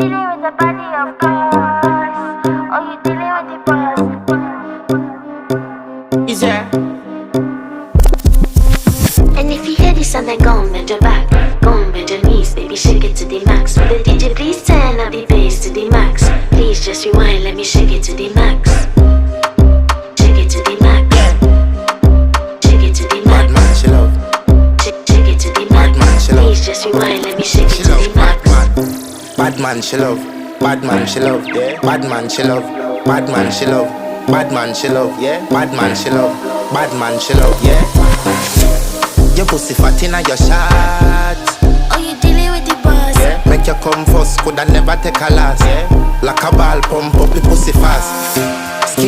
dealing with the body, of course. Or you dealing with the boss. Is there? And if you hear this and then go on, bend your back. Go on, bend your knees, baby, shake it to the max. Will the DJ please turn up the bass to the max? Please just rewind, let me shake it to the max. Shake it to the max. Shake it to the max. Bad man, she love. Shake it to the max. Bad man, she love. Please just rewind, let me shake it She to love the max. bad man, she love. Bad man, she love. Yeah. Bad man, she love. Bad man, she love. Bad man, she love. Yeah. Bad man, she love. Bad man, she love. Yeah. Your pussy fat inna your shot. Oh, you dealing with the boss? Yeah. Make you come first, coulda never take a last. Yeah. Like a ball pump up the pussy fast. Skin